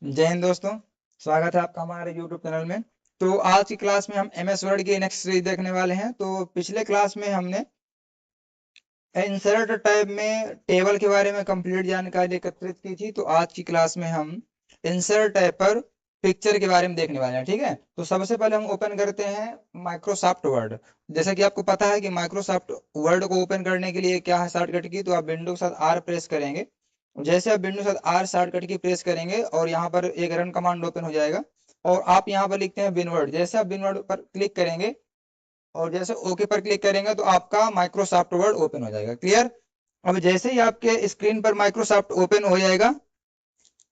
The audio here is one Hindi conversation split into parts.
जय हिंद दोस्तों। स्वागत है आपका हमारे YouTube चैनल में। तो आज की क्लास में हम MS वर्ड की नेक्स्ट सीरीज देखने वाले हैं। तो पिछले क्लास में हमने इंसर्ट टैब में टेबल के बारे में कंप्लीट जानकारी एकत्रित की थी। तो आज की क्लास में हम इंसर्ट टैब पर पिक्चर के बारे में देखने वाले हैं। ठीक है, तो सबसे पहले हम ओपन करते हैं माइक्रोसॉफ्ट वर्ड। जैसा कि आपको पता है कि माइक्रोसॉफ्ट वर्ड को ओपन करने के लिए क्या है शॉर्टकट की, तो आप विंडो के साथ आर प्रेस करेंगे। जैसे आप विंडो के साथ आर शॉर्टकट की प्रेस करेंगे और यहाँ पर एक रन कमांड ओपन हो जाएगा और आप यहाँ पर लिखते हैं विनवर्ड। जैसे आप विनवर्ड पर क्लिक करेंगे और जैसे ओके पर क्लिक करेंगे तो आपका माइक्रोसॉफ्ट वर्ड ओपन हो जाएगा। क्लियर। अब जैसे ही आपके स्क्रीन पर माइक्रोसॉफ्ट ओपन हो जाएगा,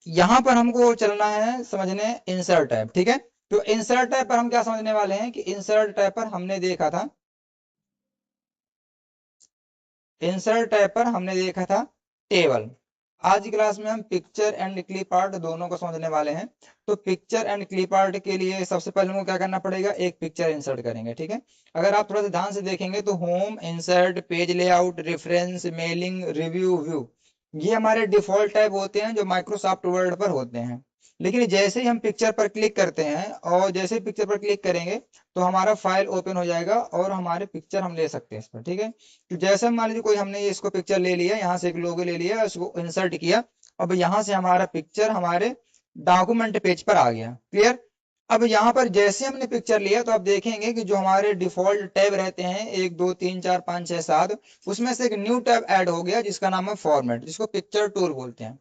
यहाँ पर हमको चलना है समझने इंसर्ट टैब। ठीक है, तो इंसर्ट टैब पर हम क्या समझने वाले हैं कि इंसर्ट टैब पर हमने देखा था, इंसर्ट टैब पर हमने देखा था टेबल। आज की क्लास में हम पिक्चर एंड क्लिप आर्ट दोनों को समझने वाले हैं। तो पिक्चर एंड क्लिप आर्ट के लिए सबसे पहले हमको क्या करना पड़ेगा, एक पिक्चर इंसर्ट करेंगे। ठीक है, अगर आप थोड़ा सा ध्यान से देखेंगे तो home, insert, page layout, reference, mailing, review, view, ये हमारे डिफॉल्ट टैब होते हैं जो माइक्रोसॉफ्ट वर्ड पर होते हैं। लेकिन जैसे ही हम पिक्चर पर क्लिक करते हैं और जैसे ही पिक्चर पर क्लिक करेंगे तो हमारा फाइल ओपन हो जाएगा और हमारे पिक्चर हम ले सकते हैं इस पर। ठीक है, तो जैसे मान लीजिए कोई हमने ये इसको पिक्चर ले लिया, यहाँ से एक लोगो ले लिया, इसको इंसर्ट किया। अब यहाँ से हमारा पिक्चर हमारे डॉक्यूमेंट पेज पर आ गया। क्लियर। अब यहाँ पर जैसे हमने पिक्चर लिया तो आप देखेंगे कि जो हमारे डिफॉल्ट टैब रहते हैं 1 2 3 4 5 6 7, उसमें से एक न्यू टैब ऐड हो गया जिसका नाम है फॉर्मेट, जिसको पिक्चर टूल बोलते हैं।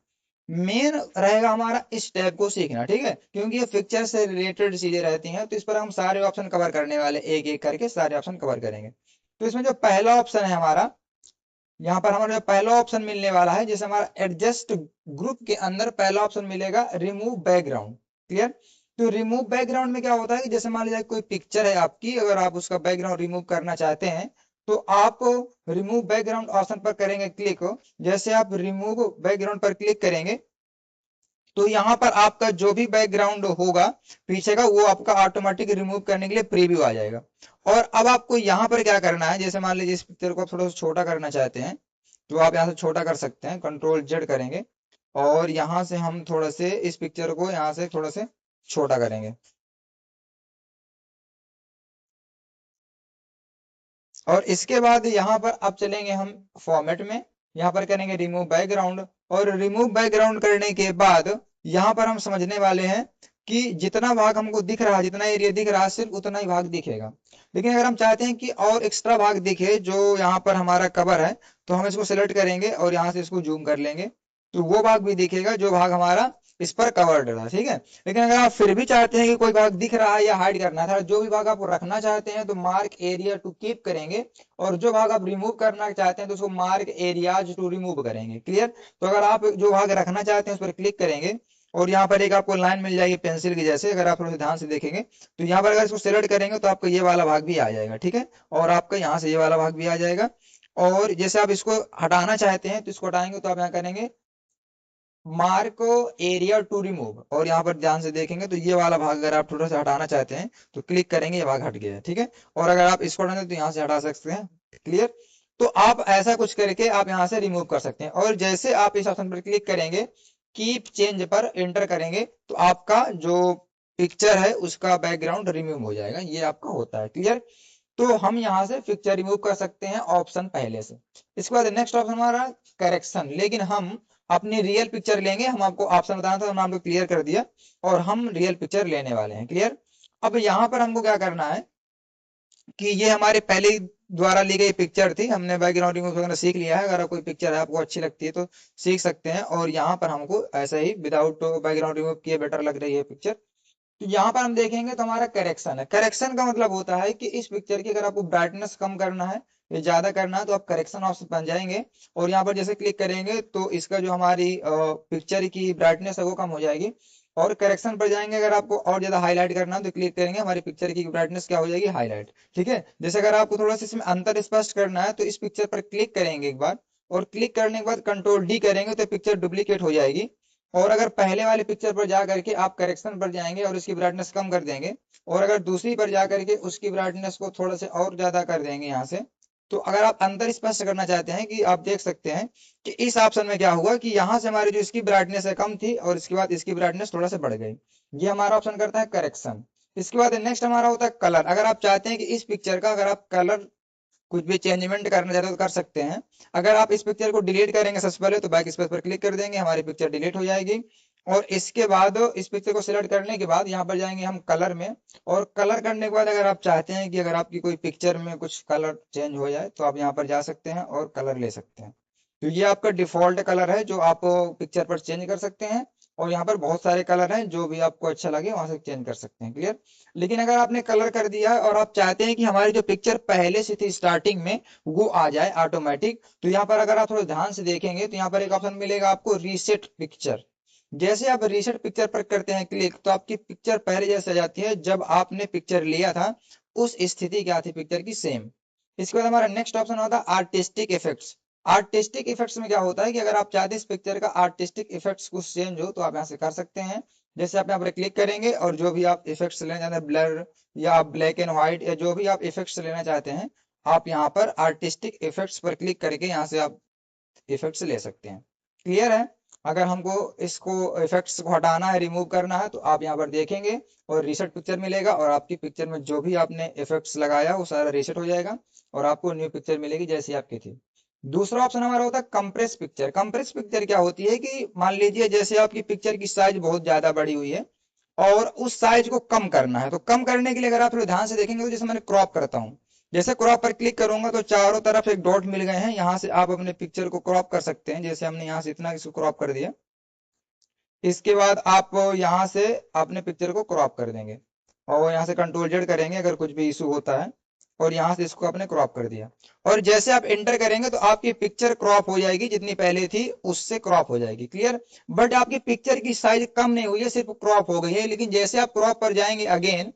मेन रहेगा हमारा इस टैब को सीखना। ठीक है, क्योंकि ये पिक्चर से रिलेटेड चीजें रहती हैं तो इस पर हम सारे ऑप्शन कवर करने वाले, एक एक करके सारे ऑप्शन कवर करेंगे। तो इसमें जो पहला ऑप्शन है हमारा, यहाँ पर हमारा जो पहला ऑप्शन मिलने वाला है, जैसे हमारा एडजस्ट ग्रुप के अंदर पहला ऑप्शन मिलेगा रिमूव बैकग्राउंड। क्लियर। तो रिमूव बैकग्राउंड में क्या होता है कि जैसे मान लीजिए कोई पिक्चर है आपकी, अगर आप उसका बैकग्राउंड रिमूव करना चाहते हैं तो आप रिमूव बैकग्राउंड ऑप्शन पर करेंगे क्लिक। जैसे आप रिमूव बैकग्राउंड पर क्लिक करेंगे तो यहाँ पर आपका जो भी बैकग्राउंड होगा पीछे का, वो आपका ऑटोमेटिक रिमूव करने के लिए प्रीव्यू आ जाएगा। और अब आपको यहाँ पर क्या करना है, जैसे मान लीजिए इस पिक्चर को आप थोड़ा सा छोटा करना चाहते हैं तो आप यहाँ से छोटा कर सकते हैं, कंट्रोल जेड करेंगे और यहाँ से हम थोड़ा से इस पिक्चर को यहाँ से थोड़ा से छोटा करेंगे। और इसके बाद यहाँ पर अब चलेंगे हम फॉर्मेट में, यहाँ पर करेंगे रिमूव बैकग्राउंड। और रिमूव बैकग्राउंड करने के बाद यहाँ पर हम समझने वाले हैं कि जितना भाग हमको दिख रहा है, जितना एरिया दिख रहा है, सिर्फ उतना ही भाग दिखेगा। लेकिन अगर हम चाहते हैं कि और एक्स्ट्रा भाग दिखे जो यहाँ पर हमारा कवर है, तो हम इसको सिलेक्ट करेंगे और यहाँ से इसको जूम कर लेंगे तो वो भाग भी दिखेगा जो भाग हमारा इस पर कवर्ड रहा। ठीक है, लेकिन अगर आप फिर भी चाहते हैं कि कोई भाग दिख रहा है या हाइड करना था, जो भी भाग आप रखना चाहते हैं तो मार्क एरिया टू कीप करेंगे और जो भाग आप रिमूव करना चाहते हैं तो उसको मार्क एरियाज टू रिमूव करेंगे। क्लियर। तो अगर आप जो भाग रखना चाहते हैं उस पर क्लिक करेंगे और यहाँ पर एक आपको लाइन मिल जाएगी पेंसिल की जैसे, अगर आप थोड़ा ध्यान से देखेंगे तो यहाँ पर अगर इसको सिलेक्ट करेंगे तो आपको ये वाला भाग भी आ जाएगा। ठीक है, और आपका यहाँ से ये वाला भाग भी आ जाएगा। और जैसे आप इसको हटाना चाहते हैं तो इसको हटाएंगे तो आप यहाँ करेंगे मार्क एरिया टू रिमूव और यहाँ पर ध्यान से देखेंगे तो ये वाला भाग अगर आप थोड़ा सा हटाना चाहते हैं तो क्लिक करेंगे, ये भाग हट गया है। ठीक है, और अगर आप इसको हटाना तो यहाँ से हटा सकते हैं। क्लियर। तो आप ऐसा कुछ करके आप यहाँ से रिमूव कर सकते हैं। और जैसे आप इस ऑप्शन पर क्लिक करेंगे, कीप चेंज पर एंटर करेंगे तो आपका जो पिक्चर है उसका बैकग्राउंड रिमूव हो जाएगा। ये आपका होता है। क्लियर। तो हम यहाँ से पिक्चर रिमूव कर सकते हैं ऑप्शन पहले से। इसके बाद नेक्स्ट ऑप्शन हमारा करेक्शन, लेकिन हम अपनी रियल पिक्चर लेंगे। हम आपको ऑप्शन बताना था, हमने आपको क्लियर कर दिया और हम रियल पिक्चर लेने वाले हैं। क्लियर। अब यहाँ पर हमको क्या करना है कि ये हमारे पहले द्वारा ली गई पिक्चर थी, हमने बैकग्राउंड रिमूव वगैरह सीख लिया है। अगर कोई पिक्चर है आपको अच्छी लगती है तो सीख सकते हैं। और यहाँ पर हमको ऐसा ही विदाउट बैकग्राउंड रिमूव किए बेटर लग रही है पिक्चर। तो यहाँ पर हम देखेंगे तो हमारा करेक्शन है। करेक्शन का मतलब होता है कि इस पिक्चर की अगर आपको ब्राइटनेस कम करना है या ज्यादा करना है तो आप करेक्शन ऑप्शन बन जाएंगे और यहाँ पर जैसे क्लिक करेंगे तो इसका जो हमारी पिक्चर की ब्राइटनेस है वो कम हो जाएगी। और करेक्शन पर जाएंगे, अगर आपको और ज्यादा हाईलाइट करना है तो क्लिक करेंगे, हमारी पिक्चर की ब्राइटनेस क्या हो जाएगी, हाईलाइट। ठीक है, जैसे अगर आपको थोड़ा सा इसमें अंतर स्पष्ट करना है तो इस पिक्चर पर क्लिक करेंगे एक बार और क्लिक करने के बाद कंट्रोल डी करेंगे तो पिक्चर डुप्लीकेट हो जाएगी। और अगर पहले वाले पिक्चर पर जा करके आप करेक्शन पर जाएंगे और इसकी ब्राइटनेस कम कर देंगे और अगर दूसरी पर जा करके उसकी ब्राइटनेस को थोड़ा से और ज्यादा कर देंगे यहाँ से, तो अगर आप अंतर स्पष्ट करना चाहते हैं कि आप देख सकते हैं कि इस ऑप्शन में क्या हुआ कि यहाँ से हमारी जो इसकी ब्राइटनेस है कम थी और इसके बाद इसकी ब्राइटनेस थोड़ा सा बढ़ गई। ये हमारा ऑप्शन करता है करेक्शन। इसके बाद नेक्स्ट हमारा होता है कलर। अगर आप चाहते हैं कि इस पिक्चर का अगर आप कलर कुछ भी चेंजमेंट करना चाहते हो तो कर सकते हैं। अगर आप इस पिक्चर को डिलीट करेंगे सबसे पहले तो बैक स्पेस पर क्लिक कर देंगे, हमारी पिक्चर डिलीट हो जाएगी। और इसके बाद इस पिक्चर को सिलेक्ट करने के बाद यहाँ पर जाएंगे हम कलर में, और कलर करने के बाद अगर आप चाहते हैं कि अगर आपकी कोई पिक्चर में कुछ कलर चेंज हो जाए तो आप यहाँ पर जा सकते हैं और कलर ले सकते हैं। तो ये आपका डिफॉल्ट कलर है जो आप पिक्चर पर चेंज कर सकते हैं, और यहाँ पर बहुत सारे कलर हैं जो भी आपको अच्छा लगे वहां से चेंज कर सकते हैं। क्लियर। लेकिन अगर आपने कलर कर दिया है और आप चाहते हैं कि हमारी जो पिक्चर पहले से थी स्टार्टिंग में वो आ जाए ऑटोमेटिक, तो यहाँ पर अगर आप थोड़ा ध्यान से देखेंगे तो यहाँ पर एक ऑप्शन मिलेगा आपको रीसेट पिक्चर। जैसे आप रीसेट पिक्चर पर करते हैं क्लिक तो आपकी पिक्चर पहले जैसे आ जाती है जब आपने पिक्चर लिया था, उस स्थिति क्या थी पिक्चर की, सेम। इसके बाद हमारा नेक्स्ट ऑप्शन होता है आर्टिस्टिक इफेक्ट्स। आर्टिस्टिक इफेक्ट्स में क्या होता है कि अगर आप चाहते हैं इस पिक्चर का आर्टिस्टिक इफेक्ट्स कुछ चेंज हो तो आप यहाँ से कर सकते हैं। जैसे आप यहाँ पर क्लिक करेंगे और जो भी आप इफेक्ट्स लेना चाहते हैं, ब्लर या ब्लैक एंड व्हाइट या जो भी आप इफेक्ट्स लेना चाहते हैं, आप यहाँ पर आर्टिस्टिक इफेक्ट्स पर क्लिक करके यहाँ से आप इफेक्ट्स ले सकते हैं। क्लियर है। अगर हमको इसको इफेक्ट्स को हटाना है, रिमूव करना है, तो आप यहाँ पर देखेंगे और रीसेट पिक्चर मिलेगा और आपकी पिक्चर में जो भी आपने इफेक्ट्स लगाया वो सारा रीसेट हो जाएगा और आपको न्यू पिक्चर मिलेगी जैसी आपकी थी। दूसरा ऑप्शन हमारा होता है कंप्रेस पिक्चर। कंप्रेस पिक्चर क्या होती है कि मान लीजिए जैसे आपकी पिक्चर की साइज बहुत ज्यादा बड़ी हुई है और उस साइज को कम करना है, तो कम करने के लिए अगर आप थोड़ा ध्यान से देखेंगे तो जैसे मैंने क्रॉप करता हूँ, जैसे क्रॉप पर क्लिक करूंगा तो चारों तरफ एक डॉट मिल गए हैं, यहाँ से आप अपने पिक्चर को क्रॉप कर सकते हैं। जैसे हमने यहाँ से इतना इसको क्रॉप कर दिया, इसके बाद आप यहाँ से अपने पिक्चर को क्रॉप कर देंगे और यहाँ से कंट्रोल जेड करेंगे अगर कुछ भी इशू होता है, और यहाँ से इसको आपने क्रॉप कर दिया और जैसे आप एंटर करेंगे तो आपकी पिक्चर क्रॉप हो जाएगी, जितनी पहले थी उससे क्रॉप हो जाएगी। क्लियर। बट आपकी पिक्चर की साइज कम नहीं हुई है, सिर्फ क्रॉप हो गई है। लेकिन जैसे आप क्रॉप पर जाएंगे अगेन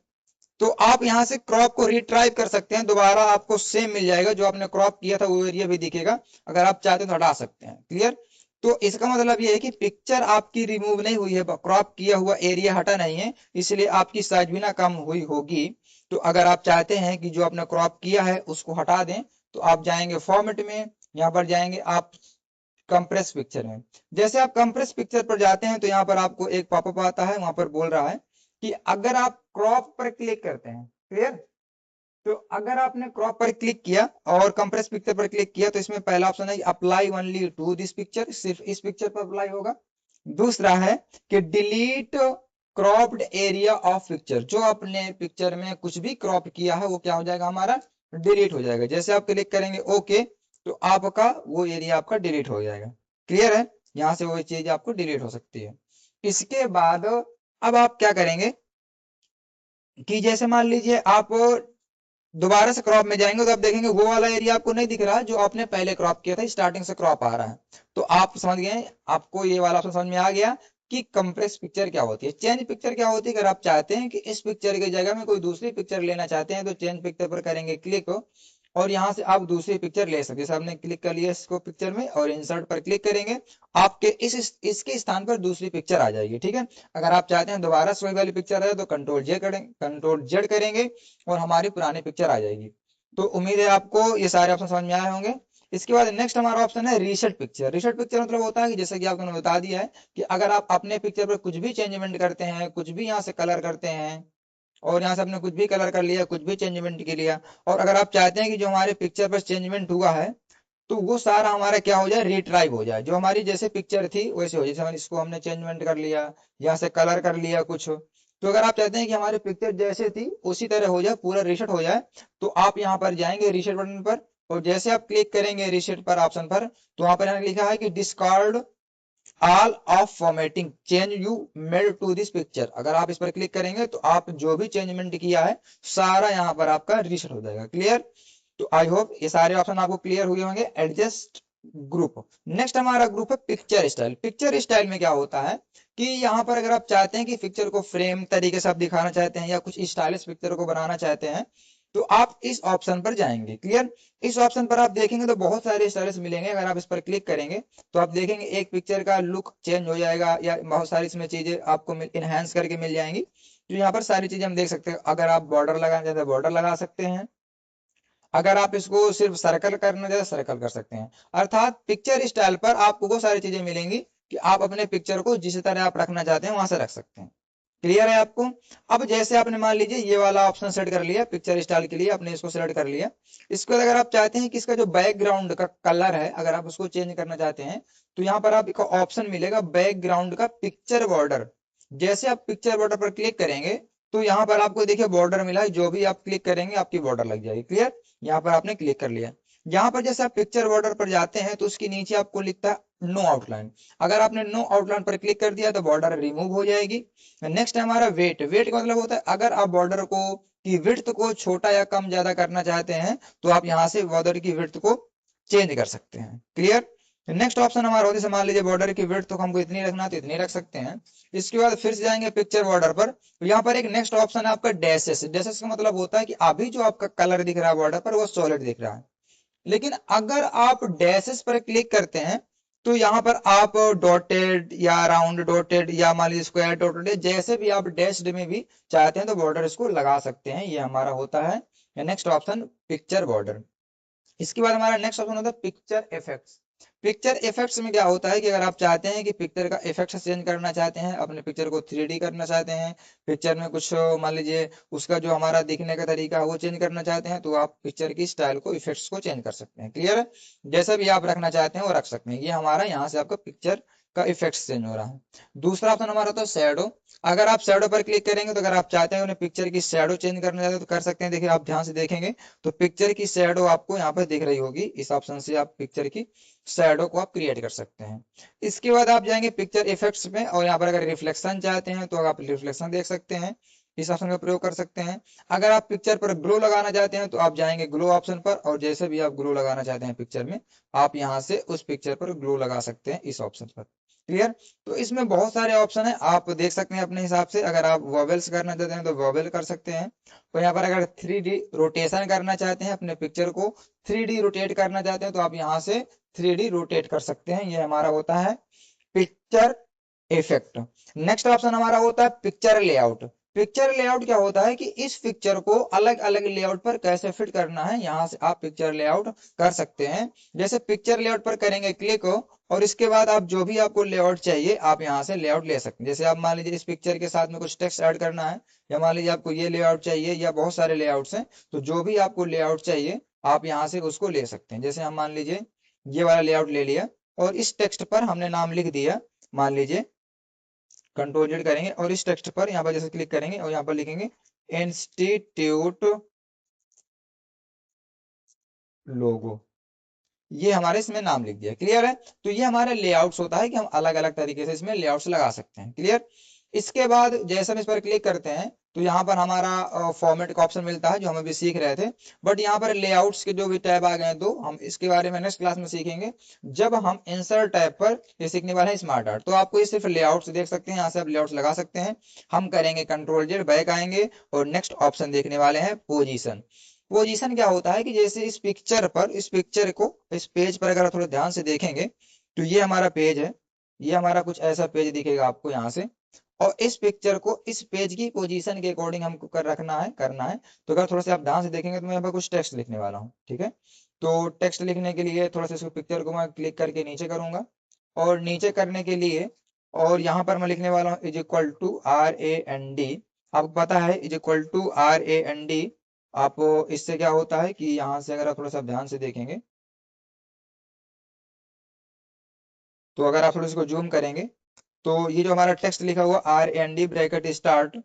तो आप यहाँ से क्रॉप को रिट्राइव कर सकते हैं, दोबारा आपको सेम मिल जाएगा, जो आपने क्रॉप किया था वो एरिया भी दिखेगा। अगर आप चाहते हैं तो हटा सकते हैं। क्लियर। तो इसका मतलब ये है कि पिक्चर आपकी रिमूव नहीं हुई है, क्रॉप किया हुआ एरिया हटा नहीं है, इसलिए आपकी साइज भी ना कम हुई होगी। तो अगर आप चाहते हैं कि जो आपने क्रॉप किया है उसको हटा दें तो आप जाएंगे फॉर्मेट में, यहाँ पर जाएंगे आप कंप्रेस पिक्चर में। जैसे आप कंप्रेस पिक्चर पर जाते हैं तो यहाँ पर आपको एक पॉपअप आता है, वहां पर बोल रहा है कि अगर आप क्रॉप पर क्लिक करते हैं, क्लियर, तो अगर आपने क्रॉप पर क्लिक किया और कंप्रेस पिक्चर पर क्लिक किया तो इसमें पहला ऑप्शन है apply only to this picture, सिर्फ इस पिक्चर पर अप्लाई होगा। दूसरा है कि delete cropped area of picture, जो आपने पिक्चर में कुछ भी क्रॉप किया है वो क्या हो जाएगा, हमारा डिलीट हो जाएगा। जैसे आप क्लिक करेंगे ओके तो आपका वो एरिया आपका डिलीट हो जाएगा। क्लियर है। यहाँ से वो चीज आपको डिलीट हो सकती है। इसके बाद अब आप क्या करेंगे कि जैसे मान लीजिए आप दोबारा से क्रॉप में जाएंगे तो आप देखेंगे वो वाला एरिया आपको नहीं दिख रहा जो आपने पहले क्रॉप किया था, स्टार्टिंग से क्रॉप आ रहा है। तो आप समझ गए, आपको ये वाला ऑप्शन समझ में आ गया कि कंप्रेस पिक्चर क्या होती है। चेंज पिक्चर क्या होती है, अगर आप चाहते हैं कि इस पिक्चर की जगह में कोई दूसरी पिक्चर लेना चाहते हैं तो चेंज पिक्चर पर करेंगे क्लिक और यहाँ से आप दूसरी पिक्चर ले सकते हैं। जैसे आपने क्लिक कर लिया इसको पिक्चर में और इंसर्ट पर क्लिक करेंगे, आपके इसके स्थान पर दूसरी पिक्चर आ जाएगी। ठीक है। अगर आप चाहते हैं दोबारा से वही वाली पिक्चर है तो कंट्रोल जेड करेंगे और हमारी पुरानी पिक्चर आ जाएगी। तो उम्मीद है आपको ये सारे ऑप्शन समझ में आए होंगे। इसके बाद नेक्स्ट हमारा ऑप्शन है रीसेट पिक्चर। रीसेट पिक्चर मतलब होता है कि जैसे कि आपको बता दिया है कि अगर आप अपने पिक्चर पर कुछ भी चेंजमेंट करते हैं, कुछ भी यहाँ से कलर करते हैं और यहाँ से आपने कुछ भी कलर कर लिया, कुछ भी चेंजमेंट के लिया, और अगर आप चाहते हैं कि जो हमारे पिक्चर पर चेंजमेंट हुआ है तो वो सारा हमारा क्या हो जाए, रिट्राइव हो जाए, जो हमारी जैसे पिक्चर थी वैसे हो जाए। जैसे इसको हमने चेंजमेंट कर लिया, यहाँ से कलर कर लिया कुछ, तो अगर आप चाहते हैं कि हमारी पिक्चर जैसे थी उसी तरह हो जाए, पूरा रीसेट हो जाए, तो आप यहाँ पर जाएंगे रीसेट बटन पर और जैसे आप क्लिक करेंगे रीसेट पर ऑप्शन पर तो वहां पर यहाँ लिखा है कि discard all of formatting change you made to this picture. अगर आप इस पर क्लिक करेंगे तो आप जो भी चेंजमेंट किया है सारा यहाँ पर आपका रीसेट हो जाएगा। क्लियर। तो आई होप ये सारे ऑप्शन आपको क्लियर हुए होंगे। Adjust group. नेक्स्ट हमारा ग्रुप है पिक्चर स्टाइल। पिक्चर स्टाइल में क्या होता है कि यहाँ पर अगर आप चाहते हैं कि पिक्चर को फ्रेम तरीके से आप दिखाना चाहते हैं या कुछ स्टाइलिश पिक्चर को बनाना चाहते हैं तो आप इस ऑप्शन पर जाएंगे। क्लियर। इस ऑप्शन पर आप देखेंगे तो बहुत सारे स्टाइल्स मिलेंगे। अगर आप इस पर क्लिक करेंगे तो आप देखेंगे एक पिक्चर का लुक चेंज हो जाएगा या बहुत सारी इसमें चीजें आपको इनहेंस करके मिल जाएंगी। तो यहाँ पर सारी चीजें हम देख सकते हैं। अगर आप बॉर्डर लगाना चाहते हैं बॉर्डर लगा सकते हैं, अगर आप इसको सिर्फ सर्कल करना चाहते सर्कल कर सकते हैं। अर्थात पिक्चर स्टाइल पर आपको वो सारी चीजें मिलेंगी कि आप अपने पिक्चर को जिस तरह आप रखना चाहते हैं वहां से रख सकते हैं। क्लियर है आपको? अब जैसे आपने मान लीजिए ये वाला ऑप्शन सेलेक्ट कर लिया पिक्चर स्टाइल के लिए, आपने इसको सेलेक्ट कर लिया। इसके बाद अगर आप चाहते हैं कि इसका जो बैकग्राउंड का कलर है अगर आप उसको चेंज करना चाहते हैं तो यहाँ पर आपको ऑप्शन मिलेगा बैकग्राउंड का पिक्चर बॉर्डर। जैसे आप पिक्चर बॉर्डर पर क्लिक करेंगे तो यहाँ पर आपको देखिए बॉर्डर मिला है, जो भी आप क्लिक करेंगे आपकी बॉर्डर लग जाएगी। क्लियर? यहाँ पर आपने क्लिक कर लिया। यहाँ पर जैसे आप पिक्चर बॉर्डर पर जाते हैं तो उसके नीचे आपको लिखता है नो आउटलाइन। अगर आपने नो आउटलाइन पर क्लिक कर दिया तो बॉर्डर रिमूव हो जाएगी। नेक्स्ट है हमारा वेट। वेट का मतलब होता है अगर आप बॉर्डर को की विड्थ को छोटा या कम ज्यादा करना चाहते हैं तो आप यहाँ से बॉर्डर की विड्थ को चेंज कर सकते हैं। क्लियर? नेक्स्ट ऑप्शन हमारा होता है मान लीजिए बॉर्डर की विड्थ तो हमको इतनी रखना है तो इतनी रख सकते हैं। इसके बाद फिर से जाएंगे पिक्चर बॉर्डर पर तो यहाँ पर एक नेक्स्ट ऑप्शन है आपका डैशेस। डैशेस का मतलब होता है कि अभी जो आपका कलर दिख रहा है बॉर्डर पर वो सॉलिड दिख रहा है, लेकिन अगर आप डैशेस पर क्लिक करते हैं तो यहाँ पर आप डॉटेड या राउंड डॉटेड या मान लीजिए स्क्वायर डॉटेड जैसे भी आप डैश्ड में भी चाहते हैं तो बॉर्डर इसको लगा सकते हैं। ये हमारा होता है नेक्स्ट ऑप्शन पिक्चर बॉर्डर। इसके बाद हमारा नेक्स्ट ऑप्शन होता है पिक्चर इफेक्ट्स। पिक्चर इफेक्ट्स में क्या होता है कि अगर आप चाहते हैं कि पिक्चर का इफेक्ट चेंज करना चाहते हैं, अपने पिक्चर को 3D करना चाहते हैं, पिक्चर में कुछ मान लीजिए उसका जो हमारा दिखने का तरीका है वो चेंज करना चाहते हैं तो आप पिक्चर की स्टाइल को इफेक्ट्स को चेंज कर सकते हैं। क्लियर है? जैसा भी आप रखना चाहते हैं वो रख सकते हैं। ये हमारा यहाँ से आपका पिक्चर का इफेक्ट्स चेंज हो रहा है। दूसरा ऑप्शन हमारा होता है शैडो। अगर आप शैडो पर क्लिक करेंगे तो अगर आप चाहते हैं उन्हें पिक्चर की शैडो चेंज करना चाहते हैं तो कर सकते हैं। देखिए आप ध्यान से देखेंगे तो पिक्चर की शैडो आपको यहाँ पर दिख रही होगी। इस ऑप्शन से आप पिक्चर की शैडो को आप क्रिएट कर सकते हैं। इसके बाद आप जाएंगे पिक्चर इफेक्ट्स में और यहाँ पर अगर रिफ्लेक्शन चाहते हैं तो आप रिफ्लेक्शन देख सकते हैं, इस ऑप्शन का प्रयोग कर सकते हैं। अगर आप पिक्चर पर ग्लो लगाना चाहते हैं तो आप जाएंगे ग्लो ऑप्शन पर और जैसे भी आप ग्लो लगाना चाहते हैं पिक्चर में आप यहाँ से उस पिक्चर पर ग्लो लगा सकते हैं इस ऑप्शन पर। क्लियर? तो इसमें बहुत सारे ऑप्शन है, आप देख सकते हैं अपने हिसाब से। अगर आप वॉवेल्स करना चाहते हैं तो वॉवेल कर सकते हैं। तो यहाँ पर अगर 3D रोटेशन करना चाहते हैं अपने पिक्चर को 3D रोटेट करना चाहते हैं तो आप यहाँ से 3D रोटेट कर सकते हैं। ये हमारा होता है पिक्चर इफेक्ट। नेक्स्ट ऑप्शन हमारा होता है पिक्चर लेआउट। पिक्चर लेआउट क्या होता है कि इस पिक्चर को अलग अलग लेआउट पर कैसे फिट करना है, यहाँ से आप पिक्चर लेआउट कर सकते हैं। जैसे पिक्चर लेआउट पर करेंगे क्लिक हो और इसके बाद आप जो भी आपको लेआउट चाहिए आप यहाँ से लेआउट ले सकते हैं। जैसे आप मान लीजिए इस पिक्चर के साथ में कुछ टेक्स्ट ऐड करना है या मान लीजिए आपको ये लेआउट चाहिए या बहुत सारे लेआउट्स हैं तो जो भी आपको लेआउट चाहिए आप यहाँ से उसको ले सकते हैं। जैसे हम मान लीजिए ये वाला लेआउट ले लिया और इस टेक्स्ट पर हमने नाम लिख दिया, मान लीजिए कंट्रोल जेड करेंगे और इस टेक्स्ट पर यहाँ पर जैसे क्लिक करेंगे और यहाँ पर लिखेंगे इंस्टीट्यूट लोगो, ये हमारे इसमें नाम लिख दिया। क्लियर है? तो ये हमारा लेआउट्स होता है कि हम अलग अलग तरीके से इसमें लेआउट्स लगा सकते हैं। क्लियर? इसके बाद जैसे हम इस पर क्लिक करते हैं तो यहाँ पर हमारा फॉर्मेट का ऑप्शन मिलता है जो हम अभी सीख रहे थे। बट यहाँ पर लेआउट्स के जो भी टैब आ गए हैं दो, हम इसके बारे में नेक्स्ट क्लास में सीखेंगे जब हम इंसर्ट टैब पर ये सीखने वाले हैं स्मार्ट आर्ट। तो आपको ये सिर्फ लेआउट्स देख सकते हैं, यहाँ से आप लेआउट्स लगा सकते हैं। हम करेंगे कंट्रोल जेड बैक आएंगे और नेक्स्ट ऑप्शन देखने वाले हैं पोजीशन। पोजीशन क्या होता है कि जैसे इस पिक्चर पर इस पिक्चर को इस पेज पर अगर आप थोड़ा ध्यान से देखेंगे तो ये हमारा पेज है, ये हमारा कुछ ऐसा पेज दिखेगा आपको यहाँ से। और इस पिक्चर को इस पेज की पोजीशन के अकॉर्डिंग हमको कर रखना है करना है। तो अगर थोड़ा सा आप ध्यान से देखेंगे तो मैं यहाँ पर कुछ टेक्स्ट लिखने वाला हूँ। ठीक है? तो टेक्स्ट लिखने के लिए थोड़ा सा इसको पिक्चर को मैं क्लिक करके नीचे करूंगा और नीचे करने के लिए और यहाँ पर मैं लिखने वाला हूँ इज इक्वल टू RAND। आपको पता है इज इक्वल टू RAND। आप इससे क्या होता है कि यहाँ से अगर आप थोड़ा सा ध्यान से देखेंगे तो अगर आप थोड़ा इसको जूम करेंगे तो ये जो हमारा टेक्स्ट लिखा हुआ RAND ब्रैकेट स्टार्ट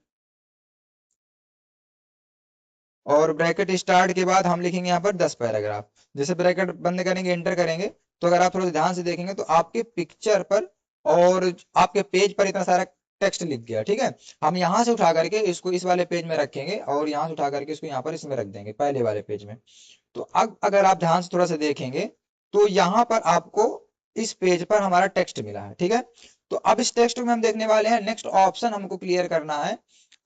और ब्रैकेट स्टार्ट के बाद हम लिखेंगे यहाँ पर 10 पैराग्राफ। जैसे ब्रैकेट बंद करेंगे एंटर करेंगे तो अगर आप थोड़ा ध्यान से देखेंगे तो आपके पिक्चर पर और आपके पेज पर इतना सारा टेक्स्ट लिख गया। ठीक है? हम यहाँ से उठा करके इसको इस वाले पेज में रखेंगे और यहाँ से उठा करके इसको यहाँ पर इसमें रख देंगे पहले वाले पेज में। तो अब अगर आप ध्यान से थोड़ा सा देखेंगे तो यहाँ पर आपको इस पेज पर हमारा टेक्स्ट मिला है। ठीक है? तो अब इस टेक्स्ट में हम देखने वाले हैं नेक्स्ट ऑप्शन हमको क्लियर करना है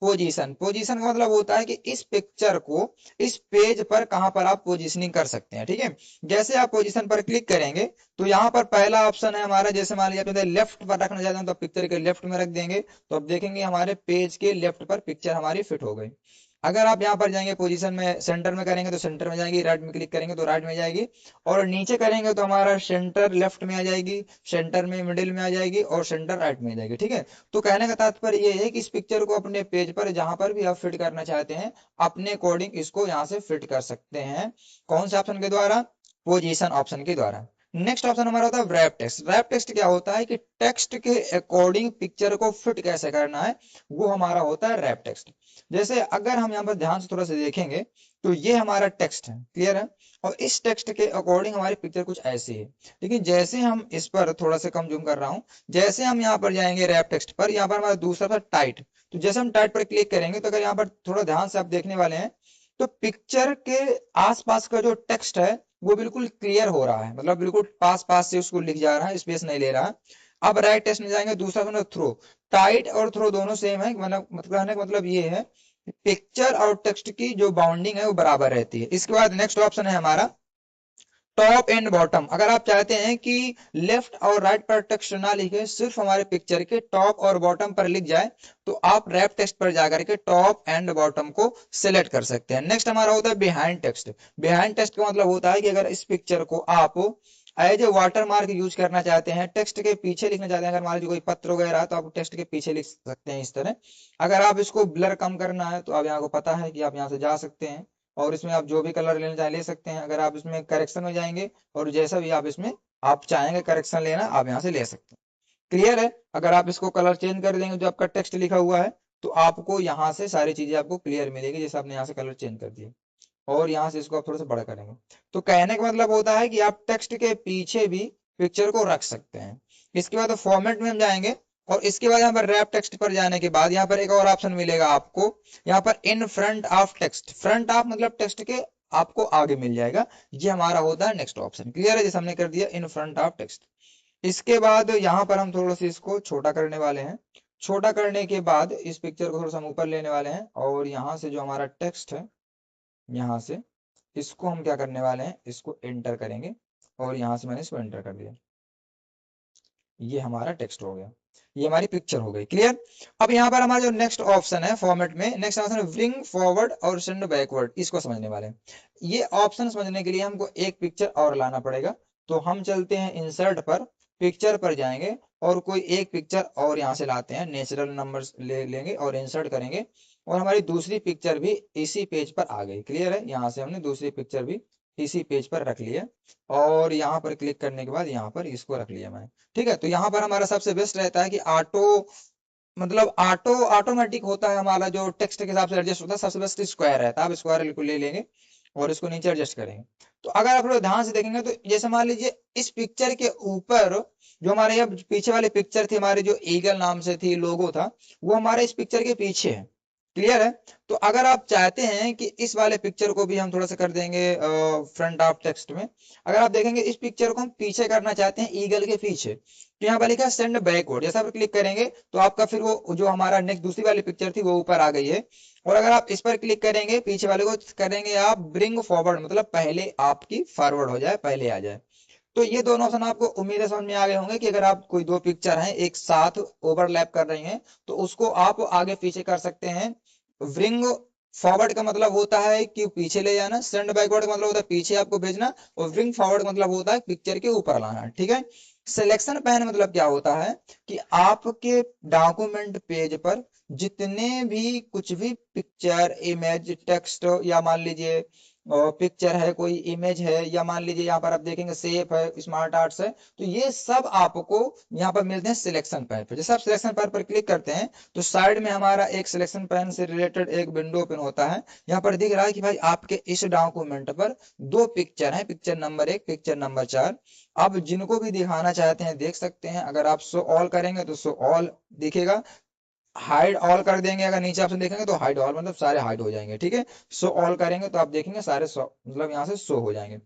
पोजीशन। पोजीशन का मतलब होता है कि इस पिक्चर को इस पेज पर कहां पर आप पोजीशनिंग कर सकते हैं। ठीक है? जैसे आप पोजीशन पर क्लिक करेंगे तो यहाँ पर पहला ऑप्शन है हमारा, जैसे मान लीजिए लेफ्ट पर रखना चाहते हैं तो पिक्चर के लेफ्ट में रख देंगे तो अब देखेंगे हमारे पेज के लेफ्ट पर पिक्चर हमारी फिट हो गई। अगर आप यहाँ पर जाएंगे पोजीशन में, सेंटर में करेंगे तो सेंटर में जाएगी, राइट में क्लिक करेंगे तो राइट में जाएगी, और नीचे करेंगे तो हमारा सेंटर लेफ्ट में आ जाएगी, सेंटर में मिडिल में आ जाएगी, और सेंटर राइट में आ जाएगी। ठीक है, तो कहने का तात्पर्य ये है कि इस पिक्चर को अपने पेज पर जहां पर भी आप फिट करना चाहते हैं अपने अकॉर्डिंग इसको यहाँ से फिट कर सकते हैं। कौन से ऑप्शन के द्वारा? पोजीशन ऑप्शन के द्वारा। नेक्स्ट ऑप्शन हमारा होता है रैप टेक्स्ट। रैप टेक्स्ट क्या होता है कि टेक्स्ट के अकॉर्डिंग पिक्चर को फिट कैसे करना है, वो हमारा होता है रैप टेक्स्ट। जैसे अगर हम यहाँ पर ध्यान से थोड़ा सा देखेंगे तो ये हमारा टेक्स्ट है, क्लियर है, और इस टेक्स्ट के अकॉर्डिंग हमारी पिक्चर कुछ ऐसी है। लेकिन जैसे हम इस पर थोड़ा सा कम जूम कर रहा हूँ, जैसे हम यहाँ पर जाएंगे रैप टेक्स्ट पर, यहाँ पर हमारा दूसरा था टाइट, तो जैसे हम टाइट पर क्लिक करेंगे तो अगर यहाँ पर थोड़ा ध्यान से आप देखने वाले हैं तो पिक्चर के आसपास का जो टेक्स्ट है वो बिल्कुल क्लियर हो रहा है, मतलब बिल्कुल पास पास से उसको लिख जा रहा है, स्पेस नहीं ले रहा है। अब राइट टेक्स्ट में जाएंगे, दूसरा मतलब थ्रो। टाइट और थ्रो दोनों सेम है, मतलब कहने का मतलब ये है पिक्चर और टेक्स्ट की जो बाउंडिंग है वो बराबर रहती है। इसके बाद नेक्स्ट ऑप्शन है हमारा टॉप एंड बॉटम। अगर आप चाहते हैं कि लेफ्ट और राइट पर टेक्स्ट ना लिखे, सिर्फ हमारे पिक्चर के टॉप और बॉटम पर लिख जाए, तो आप रैप टेक्स्ट पर जाकर के टॉप एंड बॉटम को सिलेक्ट कर सकते हैं। नेक्स्ट हमारा होता है बिहाइंड टेक्स्ट। बिहाइंड टेक्स्ट का मतलब होता है कि अगर इस पिक्चर को आप as a watermark use करना चाहते हैं, टेक्स्ट के पीछे लिखना चाहते हैं, अगर मान लीजिए कोई पत्र वगैरह है तो आप टेक्स्ट के पीछे लिख सकते हैं इस तरह। अगर आप इसको ब्लर कम करना है तो आप यहाँ को पता है कि आप यहाँ से जा सकते हैं और इसमें आप जो भी कलर लेना चाहे ले सकते हैं। अगर आप इसमें करेक्शन में जाएंगे और जैसा भी आप इसमें आप चाहेंगे करेक्शन लेना, आप यहाँ से ले सकते हैं। क्लियर है? अगर आप इसको कलर चेंज कर देंगे जो आपका टेक्स्ट लिखा हुआ है तो आपको यहाँ से सारी चीजें आपको क्लियर मिलेगी, जैसे आपने यहाँ से कलर चेंज कर दिया और यहाँ से इसको आप थोड़ा सा बड़ा करेंगे। तो कहने का मतलब होता है कि आप टेक्स्ट के पीछे भी पिक्चर को रख सकते हैं। इसके बाद फॉर्मेट में हम जाएंगे और इसके बाद यहाँ पर रैप टेक्स्ट पर जाने के बाद यहाँ पर एक और ऑप्शन मिलेगा आपको, यहाँ पर in front of text. Front of मतलब टेक्स्ट के आपको आगे मिल जाएगा, ये हमारा होता है नेक्स्ट ऑप्शन। क्लियर है? जैसे हमने कर दिया इन फ्रंट ऑफ टेक्स्ट। इसके बाद यहाँ पर हम थोड़ा सा इसको छोटा करने वाले हैं। छोटा करने के बाद इस पिक्चर को थोड़ा सा हम ऊपर लेने वाले हैं और यहाँ से जो हमारा टेक्स्ट है, यहाँ से इसको हम क्या करने वाले हैं, इसको एंटर करेंगे और यहाँ से मैंने इसको एंटर कर दिया। ये हमारा टेक्स्ट हो गया, ये हमारी पिक्चर हो गई। क्लियर? अब यहाँ पर हमारा जो नेक्स्ट ऑप्शन है फॉर्मेट में, नेक्स्ट ऑप्शन है ब्रिंग फॉरवर्ड और सेंड बैकवर्ड। इसको समझने वाले हैं। ये ऑप्शन समझने के लिए हमको एक पिक्चर और लाना पड़ेगा, तो हम चलते हैं इंसर्ट पर, पिक्चर पर जाएंगे और कोई एक पिक्चर और यहाँ से लाते हैं, नेचुरल नंबर ले लेंगे और इंसर्ट करेंगे और हमारी दूसरी पिक्चर भी इसी पेज पर आ गई। क्लियर है? यहाँ से हमने दूसरी पिक्चर भी इसी पेज पर रख लिया और यहाँ पर क्लिक करने के बाद यहाँ पर इसको रख लिया मैंने। ठीक है, तो यहाँ पर हमारा सबसे बेस्ट रहता है कि ऑटो मतलब ऑटोमेटिक होता है हमारा, जो टेक्स्ट के हिसाब से एडजस्ट होता है। सबसे बेस्ट स्क्वायर रहता है, आप स्क्वायर बिल्कुल ले लेंगे और इसको नीचे एडजस्ट करेंगे। तो अगर आप लोग ध्यान से देखेंगे तो जैसे मान लीजिए इस पिक्चर के ऊपर जो हमारे यहाँ पीछे वाली पिक्चर थी हमारी, जो ईगल नाम से थी, लोगो था, वो हमारे इस पिक्चर के पीछे है। क्लियर है? तो अगर आप चाहते हैं कि इस वाले पिक्चर को भी हम थोड़ा सा कर देंगे फ्रंट ऑफ टेक्स्ट में, अगर आप देखेंगे इस पिक्चर को हम पीछे करना चाहते हैं ईगल के पीछे, तो यहाँ पर लिखा है सेंड बैकवर्ड। जैसा आप क्लिक करेंगे तो आपका फिर वो जो हमारा नेक्स्ट दूसरी वाली पिक्चर थी वो ऊपर आ गई है। और अगर आप इस पर क्लिक करेंगे पीछे वाले को करेंगे आप ब्रिंग फॉरवर्ड, मतलब पहले आपकी फॉरवर्ड हो जाए, पहले आ जाए। तो ये दोनों ऑप्शन आपको उम्मीद है समझ में आ गए होंगे कि अगर आप कोई दो पिक्चर हैं एक साथ ओवरलैप कर रही हैं तो उसको आप आगे पीछे कर सकते हैं। ब्रिंग फॉरवर्ड का मतलब होता है कि पीछे ले जाना, सेंड बैकवर्ड का मतलब होता है पीछे आपको भेजना, और ब्रिंग फॉरवर्ड का मतलब होता है पिक्चर के ऊपर लाना। ठीक है? सिलेक्शन पैन मतलब क्या होता है कि आपके डॉक्यूमेंट पेज पर जितने भी कुछ भी पिक्चर, इमेज, टेक्स्ट या मान लीजिए पिक्चर है, कोई इमेज है, या मान लीजिए यहाँ पर आप देखेंगे सेफ है, स्मार्ट आर्ट्स है, तो ये सब आपको यहाँ पर मिलते हैं सिलेक्शन पैन पर। जैसे आप सिलेक्शन पैन पर क्लिक करते हैं तो साइड में हमारा एक सिलेक्शन पैन से रिलेटेड एक विंडो ओपन होता है। यहाँ पर दिख रहा है कि भाई आपके इस डॉक्यूमेंट पर दो पिक्चर है, पिक्चर नंबर 1, पिक्चर नंबर 4। आप जिनको भी दिखाना चाहते हैं देख सकते हैं। अगर आप शो ऑल करेंगे तो शो ऑल दिखेगा, हाइड ऑल कर देंगे अगर नीचे ऑप्शन देखेंगे तो हाइड ऑल, मतलब सारे हाइड हो जाएंगे। ठीक है? शो ऑल करेंगे तो आप देखेंगे सारे मतलब यहाँ से शो हो जाएंगे।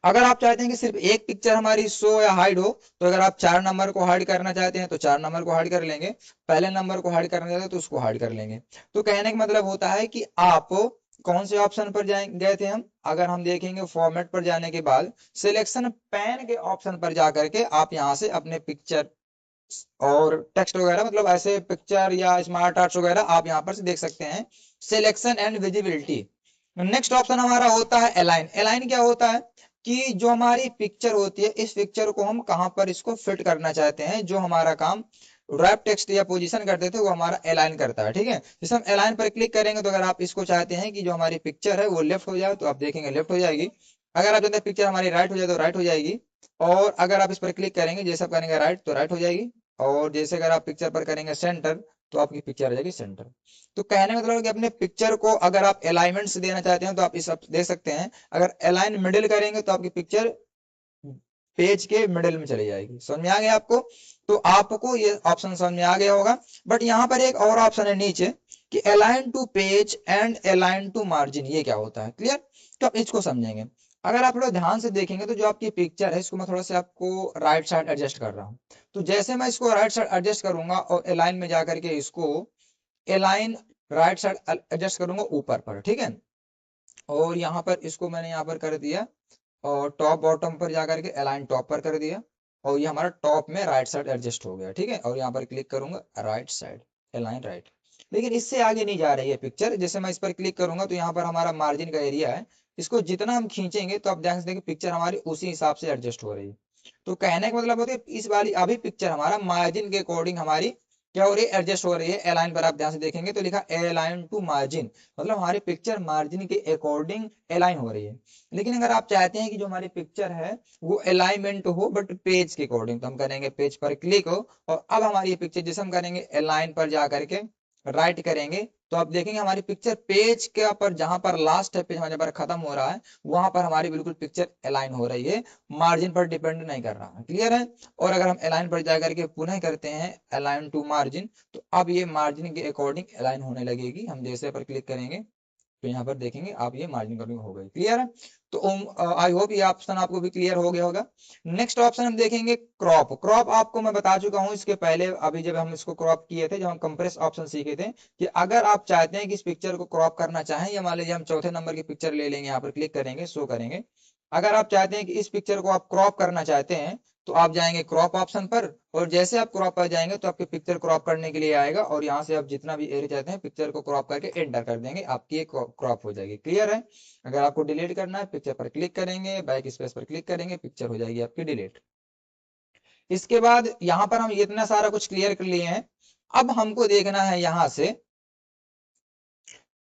अगर आप चाहते हैं कि सिर्फ एक पिक्चर हमारी शो या हाइड हो, तो अगर आप 4 नंबर को हाइड करना चाहते हैं तो 4 नंबर को हाइड कर लेंगे, पहले नंबर को हाइड करना चाहते हैं तो उसको हाइड कर लेंगे। तो कहने का मतलब होता है कि आप कौन से ऑप्शन पर गए थे हम, अगर हम देखेंगे फॉर्मेट पर जाने के बाद सिलेक्शन पैन के ऑप्शन पर जाकर के आप यहाँ से अपने पिक्चर और टेक्स्ट वगैरह, मतलब ऐसे पिक्चर या स्मार्ट आर्ट्स वगैरह आप यहाँ पर से देख सकते हैं। Selection and visibility. Next option हमारा होता है अलाइन। अलाइन क्या होता है कि जो हमारी पिक्चर होती है, इस पिक्चर को हम कहाँ पर इसको फिट करना चाहते हैं, जो हमारा काम रैप टेक्स्ट या पोजीशन करते थे वो हमारा अलाइन करता है। ठीक है, जैसे हम अलाइन पर क्लिक करेंगे तो अगर आप इसको चाहते हैं कि जो हमारी पिक्चर है वो लेफ्ट हो जाए तो आप देखेंगे लेफ्ट हो जाएगी। अगर आप चाहते हैं पिक्चर हमारी राइट हो जाए तो राइट हो जाएगी। और अगर आप इस पर क्लिक करेंगे, जैसे आप करेंगे राइट तो राइट हो जाएगी। और जैसे अगर आप पिक्चर पर करेंगे सेंटर तो आपकी पिक्चर आ जाएगी सेंटर। तो कहने का मतलब है कि अपने पिक्चर को अगर आप अलाइनमेंट्स देना चाहते हैं तो आप इस दे सकते हैं। अगर अलाइन मिडिल करेंगे तो आपकी पिक्चर पेज के मिडिल में चली जाएगी। समझ में आ गया आपको? तो आपको ये ऑप्शन समझ में आ गया होगा। बट यहाँ पर एक और ऑप्शन है नीचे कि align to page and align to margin, ये क्या होता है? क्लियर? तो आप इसको समझेंगे। अगर आप थोड़ा ध्यान से देखेंगे तो जो आपकी पिक्चर है इसको मैं थोड़ा सा आपको राइट साइड एडजस्ट कर रहा हूँ। तो जैसे मैं इसको राइट साइड एडजस्ट करूंगा और अलाइन में जाकर के इसको अलाइन राइट साइड एडजस्ट करूंगा ऊपर पर, ठीक है। और यहाँ पर इसको मैंने यहाँ पर कर दिया और टॉप बॉटम पर जाकर के अलाइन टॉप पर कर दिया। और ये हमारा टॉप में राइट साइड एडजस्ट हो गया, ठीक है। और यहाँ पर क्लिक करूंगा राइट साइड अलाइन राइट। लेकिन इससे आगे नहीं जा रही है पिक्चर। जैसे मैं इस पर क्लिक करूंगा तो यहाँ पर हमारा मार्जिन का एरिया है, इसको जितना हम खींचेंगे तो आप ध्यान से देखिए पिक्चर हमारी उसी हिसाब से एडजस्ट हो रही है। तो कहने का मतलब होता है इस वाली अभी पिक्चर हमारा मार्जिन के अकॉर्डिंग हमारी क्या हो रही है, एडजस्ट हो रही है। अलाइन पर आप ध्यान से देखेंगे तो लिखा अलाइन टू मार्जिन, मतलब हमारी पिक्चर मार्जिन के अकॉर्डिंग अलाइन हो रही है। लेकिन अगर आप चाहते हैं कि जो हमारी पिक्चर है वो अलाइनमेंट हो बट पेज के अकॉर्डिंग, तो हम करेंगे पेज पर क्लिक हो। और अब हमारी पिक्चर जैसे हम करेंगे अलाइन पर जा करके राइट करेंगे तो आप देखेंगे हमारी पिक्चर पेज के पर जहां पर लास्ट है पेज हमारे पर खत्म हो रहा है वहां पर हमारी बिल्कुल पिक्चर अलाइन हो रही है, मार्जिन पर डिपेंड नहीं कर रहा है। क्लियर है? और अगर हम अलाइन पर जाकर के पुनः करते हैं अलाइन टू मार्जिन तो अब ये मार्जिन के अकॉर्डिंग अलाइन होने लगेगी। हम जैसे पर क्लिक करेंगे तो यहाँ पर देखेंगे आप ये मार्जिन कटिंग हो गई। क्लियर है? तो आई होप ये ऑप्शन आपको भी क्लियर हो गया होगा। नेक्स्ट ऑप्शन हम देखेंगे क्रॉप। क्रॉप आपको मैं बता चुका हूँ इसके पहले, अभी जब हम इसको क्रॉप किए थे, जब हम कंप्रेस ऑप्शन सीखे थे कि अगर आप चाहते हैं कि इस पिक्चर को क्रॉप करना चाहें, या मान लीजिए हम चौथे नंबर की पिक्चर ले लेंगे, यहाँ पर क्लिक करेंगे शो करेंगे। अगर आप चाहते हैं कि इस पिक्चर को आप क्रॉप करना चाहते हैं तो आप जाएंगे क्रॉप ऑप्शन पर। और जैसे आप क्रॉप पर जाएंगे तो आपकी पिक्चर क्रॉप करने के लिए आएगा और यहाँ से आप जितना भी एरिया चाहते हैं पिक्चर को क्रॉप करके एंटर कर देंगे, आपकी ये क्रॉप हो जाएगी। क्लियर है? अगर आपको डिलीट करना है पिक्चर पर क्लिक करेंगे, बैक स्पेस पर क्लिक करेंगे, पिक्चर हो जाएगी आपकी डिलीट। इसके बाद यहाँ पर हम इतना सारा कुछ क्लियर कर लिए हैं। अब हमको देखना है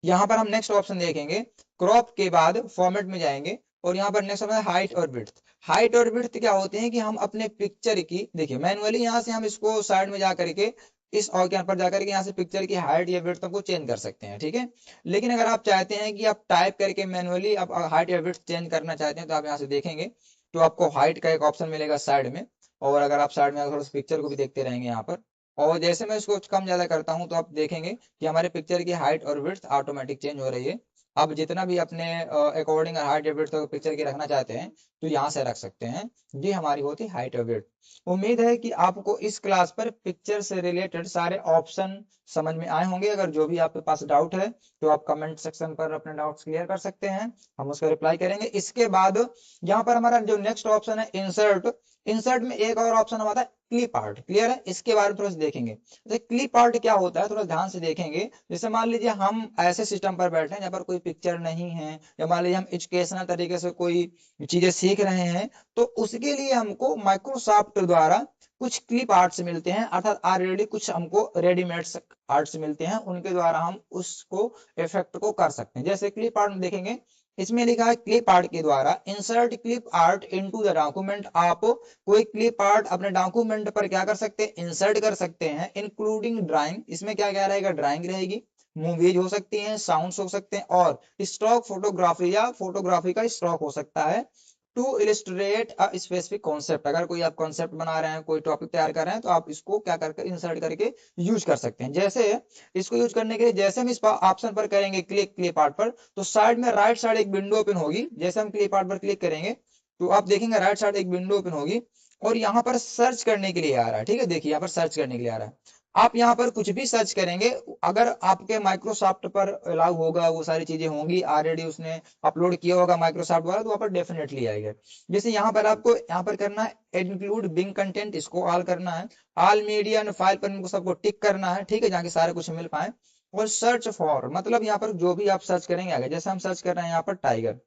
यहाँ पर हम नेक्स्ट ऑप्शन देखेंगे। क्रॉप के बाद फॉर्मेट में जाएंगे और यहाँ पर नेक्स्ट ऑप्शन है हाइट और विड्थ। हाइट और विड्थ क्या होते हैं कि हम अपने पिक्चर की, देखिए मैनुअली यहाँ से हम इसको साइड में जा करके इस और यहाँ पर जाकर के यहाँ से पिक्चर की हाइट या विड्थ को चेंज कर सकते हैं, ठीक है। लेकिन अगर आप चाहते हैं कि आप टाइप करके मैनुअली आप हाइट या विड्थ चेंज करना चाहते हैं तो आप यहाँ से देखेंगे तो आपको हाइट का एक ऑप्शन मिलेगा साइड में। और अगर आप साइड में थोड़ा सा पिक्चर को भी देखते रहेंगे यहाँ पर, और जैसे मैं इसको कम ज्यादा करता हूं तो आप देखेंगे कि हमारे पिक्चर की हाइट और विड्थ ऑटोमेटिक चेंज हो रही है। आप जितना भी अपने अकॉर्डिंग हाइट या विड्थ पिक्चर की रखना चाहते हैं तो यहाँ से रख सकते हैं। ये हमारी होती है हाइट और विड्थ। उम्मीद है कि आपको इस क्लास पर पिक्चर से रिलेटेड सारे ऑप्शन समझ में आए होंगे। अगर जो भी आपके पास डाउट है तो आप कमेंट सेक्शन पर अपने डाउट्स क्लियर कर सकते हैं, हम उसका रिप्लाई करेंगे। इसके बाद यहाँ पर हमारा जो नेक्स्ट ऑप्शन है इंसर्ट। इंसर्ट में एक और ऑप्शन हमारा है क्लिप आर्ट। क्लियर है? इसके बारे में थोड़ा सा देखेंगे। तो क्लिप आर्ट क्या होता है थोड़ा ध्यान से देखेंगे। जैसे मान लीजिए हम ऐसे सिस्टम पर बैठे हैं जहाँ पर कोई पिक्चर नहीं है, या मान लीजिए हम एजुकेशनल तरीके से कोई चीजें सीख रहे हैं, तो उसके लिए हमको माइक्रोसॉफ्ट द्वारा कुछ क्लिप आर्ट्स मिलते हैं, अर्थात ऑलरेडी कुछ हमको रेडीमेड आर्ट्स मिलते हैं, उनके द्वारा हम उसको इफेक्ट को कर सकते हैं। जैसे क्लिप आर्ट में देखेंगे, इसमें लिखा है क्लिप आर्ट के द्वारा insert clip art into the document. आप कोई क्लिप आर्ट अपने डॉक्यूमेंट पर क्या कर सकते हैं, इंसर्ट कर सकते हैं, इंक्लूडिंग ड्राइंग। इसमें क्या क्या रहेगा, ड्राइंग रहेगी, मूवीज हो सकती हैं, साउंड्स हो सकते हैं, और स्टॉक फोटोग्राफी या फोटोग्राफी का स्टॉक हो सकता है to illustrate a specific concept. अगर कोई आप कॉन्सेप्ट बना रहे हैं, कोई टॉपिक तैयार कर रहे हैं, तो आप इसको क्या करके इंसर्ट करके यूज कर सकते हैं। जैसे इसको यूज करने के लिए जैसे हम इस ऑप्शन पर करेंगे क्लिक क्लिप आर्ट पर, तो साइड में राइट साइड एक विंडो ओपन होगी। जैसे हम क्लिप आर्ट पर क्लिक करेंगे तो आप देखेंगे राइट साइड एक विंडो ओपन होगी और यहाँ पर सर्च करने के लिए आ रहा है, ठीक है। देखिए यहाँ पर सर्च करने के लिए आ रहा है। आप यहाँ पर कुछ भी सर्च करेंगे, अगर आपके माइक्रोसॉफ्ट पर अलाउ होगा, वो सारी चीजें होंगी, ऑलरेडी उसने अपलोड किया होगा माइक्रोसॉफ्ट वाला, तो वहाँ पर डेफिनेटली आएगा। जैसे यहाँ पर आपको यहाँ पर करना है इंक्लूड बिंग कंटेंट, इसको ऑल करना है। ऑल मीडिया एंड फाइल पर इनको सबको टिक करना है, ठीक है, जहाँ सारे कुछ मिल पाए। और सर्च फॉर, मतलब यहाँ पर जो भी आप सर्च करेंगे आगे, जैसे हम सर्च कर रहे हैं यहाँ पर टाइगर,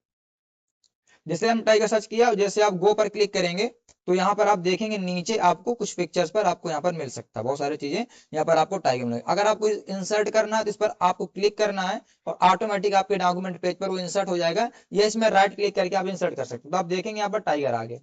जैसे हम टाइगर सर्च किया, जैसे आप गो पर क्लिक करेंगे तो यहाँ पर आप देखेंगे नीचे आपको कुछ पिक्चर्स पर आपको यहाँ पर मिल सकता है, बहुत सारी चीजें यहाँ पर आपको टाइगर मिलेगा। अगर आपको इंसर्ट करना है तो इस पर आपको क्लिक करना है और ऑटोमेटिक आपके डॉक्यूमेंट पेज पर वो इंसर्ट हो जाएगा, या इसमें राइट क्लिक करके आप इंसर्ट कर सकते हो, तो आप देखेंगे यहाँ पर टाइगर आ गया।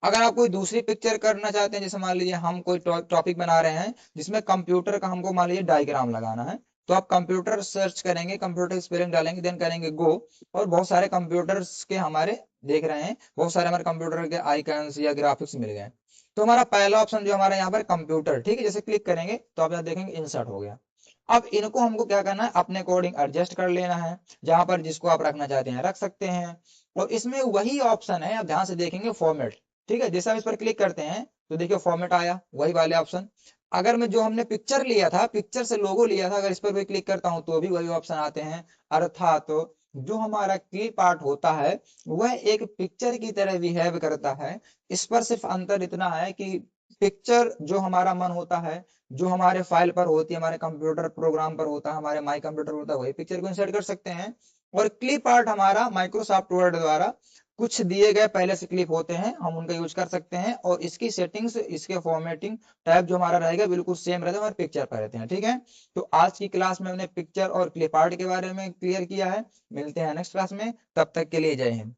अगर आप कोई दूसरी पिक्चर करना चाहते हैं, जैसे मान लीजिए हम कोई टॉपिक बना रहे हैं जिसमें कंप्यूटर का हमको मान लीजिए डायग्राम लगाना है, तो आप कंप्यूटर सर्च करेंगे, कंप्यूटर स्पेलिंग डालेंगे, देन करेंगे गो, और बहुत सारे कंप्यूटर्स के हमारे देख रहे हैं, बहुत सारे हमारे कंप्यूटर के आइकन्स या ग्राफिक्स मिल गए। तो हमारा पहला ऑप्शन जो हमारा यहाँ पर कंप्यूटर, ठीक है, जैसे क्लिक करेंगे तो आप यहाँ देखेंगे इंसर्ट हो गया। अब इनको हमको क्या करना है, अपने अकॉर्डिंग एडजस्ट कर लेना है, जहां पर जिसको आप रखना चाहते हैं रख सकते हैं। और इसमें वही ऑप्शन है, आप ध्यान से देखेंगे, फॉर्मेट, ठीक है, जैसे हम इस पर क्लिक करते हैं तो देखिए फॉर्मेट आया, वही वाले ऑप्शन। अगर मैं जो हमने पिक्चर लिया था, पिक्चर से लोगो लिया था, अगर इस पर भी क्लिक करता हूं तो भी वही ऑप्शन आते हैं। अर्थात तो जो हमारा क्लिप आर्ट होता है वह एक पिक्चर की तरह बिहेव करता है। इस पर सिर्फ अंतर इतना है कि पिक्चर जो हमारा मन होता है, जो हमारे फाइल पर होती है, हमारे कंप्यूटर प्रोग्राम पर होता है, हमारे माई कंप्यूटर होता है, वही पिक्चर को इंसर्ट कर सकते हैं। और क्लिप आर्ट हमारा माइक्रोसॉफ्ट वर्ड द्वारा कुछ दिए गए पहले से क्लिप होते हैं, हम उनका यूज कर सकते हैं, और इसकी सेटिंग्स, इसके फॉर्मेटिंग टाइप जो हमारा रहेगा बिल्कुल सेम रहता है, हमारे पिक्चर पर रहते हैं, ठीक है। तो आज की क्लास में हमने पिक्चर और क्लिप आर्ट के बारे में क्लियर किया है। मिलते हैं नेक्स्ट क्लास में, तब तक के लिए जय हिंद।